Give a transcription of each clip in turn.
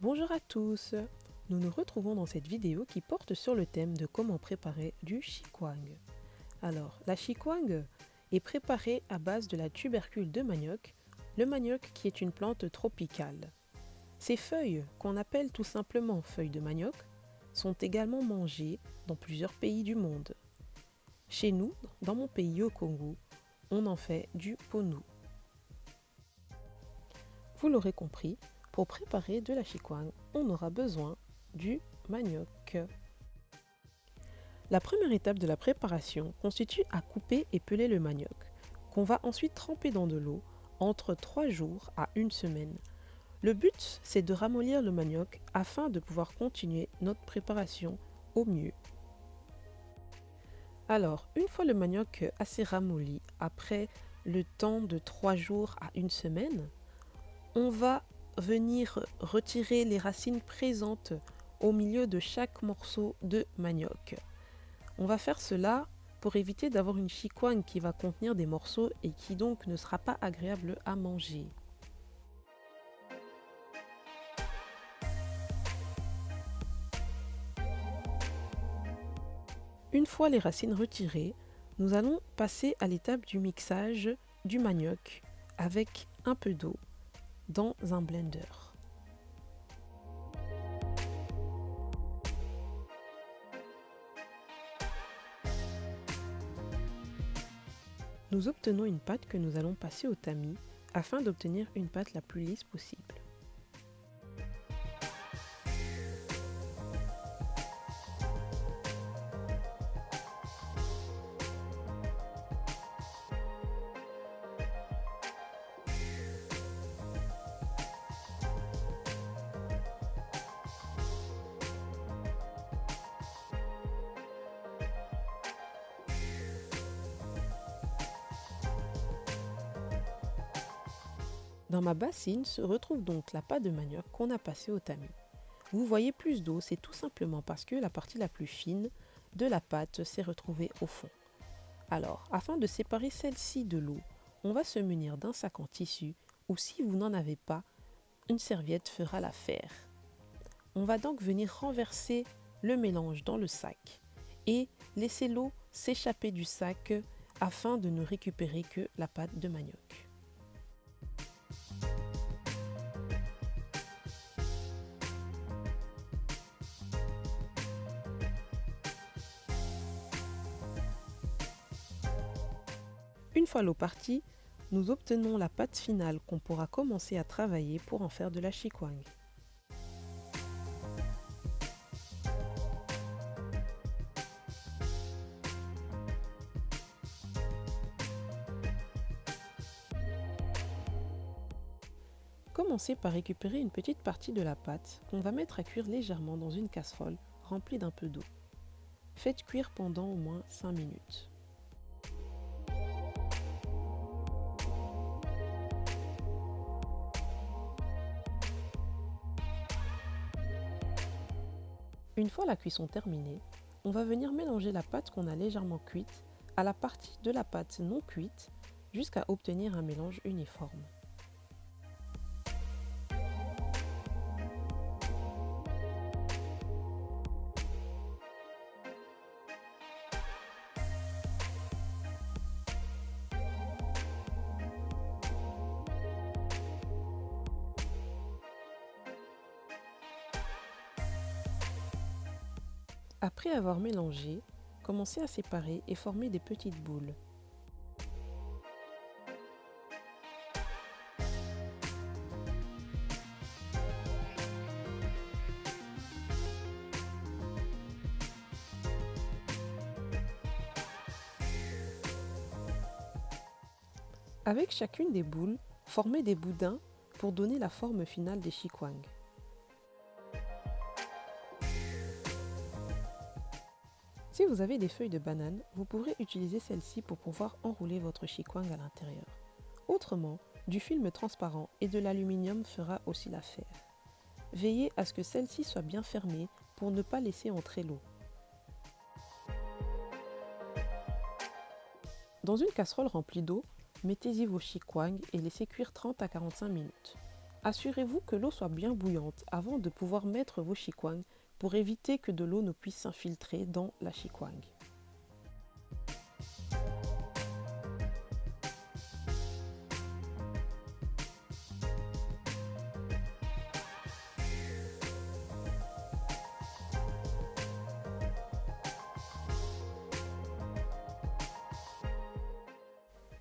Bonjour à tous, nous nous retrouvons dans cette vidéo qui porte sur le thème de comment préparer du chikwang. Alors, la chikwang est préparée à base de la tubercule de manioc, le manioc qui est une plante tropicale. Ces feuilles, qu'on appelle tout simplement feuilles de manioc, sont également mangées dans plusieurs pays du monde. Chez nous, dans mon pays au Congo, on en fait du ponou. Vous l'aurez compris, pour préparer de la chikwang, on aura besoin du manioc. La première étape de la préparation consiste à couper et peler le manioc, qu'on va ensuite tremper dans de l'eau entre 3 jours à 1 semaine. Le but, c'est de ramollir le manioc afin de pouvoir continuer notre préparation au mieux. Alors, une fois le manioc assez ramolli, après le temps de 3 jours à 1 semaine, on va venir retirer les racines présentes au milieu de chaque morceau de manioc. On va faire cela pour éviter d'avoir une chikwang qui va contenir des morceaux et qui donc ne sera pas agréable à manger. Une fois les racines retirées, nous allons passer à l'étape du mixage du manioc avec un peu d'eau dans un blender. Nous obtenons une pâte que nous allons passer au tamis afin d'obtenir une pâte la plus lisse possible. Dans ma bassine se retrouve donc la pâte de manioc qu'on a passée au tamis. Vous voyez plus d'eau, c'est tout simplement parce que la partie la plus fine de la pâte s'est retrouvée au fond. Alors, afin de séparer celle-ci de l'eau, on va se munir d'un sac en tissu ou si vous n'en avez pas, une serviette fera l'affaire. On va donc venir renverser le mélange dans le sac et laisser l'eau s'échapper du sac afin de ne récupérer que la pâte de manioc. Une fois l'eau partie, nous obtenons la pâte finale qu'on pourra commencer à travailler pour en faire de la chikwang. Commencez par récupérer une petite partie de la pâte qu'on va mettre à cuire légèrement dans une casserole remplie d'un peu d'eau. Faites cuire pendant au moins 5 minutes. Une fois la cuisson terminée, on va venir mélanger la pâte qu'on a légèrement cuite à la partie de la pâte non cuite jusqu'à obtenir un mélange uniforme. Après avoir mélangé, commencez à séparer et former des petites boules. Avec chacune des boules, formez des boudins pour donner la forme finale des chikwang. Si vous avez des feuilles de banane, vous pourrez utiliser celles-ci pour pouvoir enrouler votre chikwang à l'intérieur. Autrement, du film transparent et de l'aluminium fera aussi l'affaire. Veillez à ce que celle-ci soit bien fermée pour ne pas laisser entrer l'eau. Dans une casserole remplie d'eau, mettez-y vos chikwang et laissez cuire 30 à 45 minutes. Assurez-vous que l'eau soit bien bouillante avant de pouvoir mettre vos chikwang pour éviter que de l'eau ne puisse s'infiltrer dans la chikwang.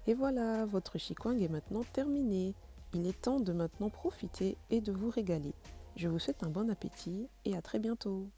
Et voilà, votre chikwang est maintenant terminé. Il est temps de maintenant profiter et de vous régaler. Je vous souhaite un bon appétit et à très bientôt.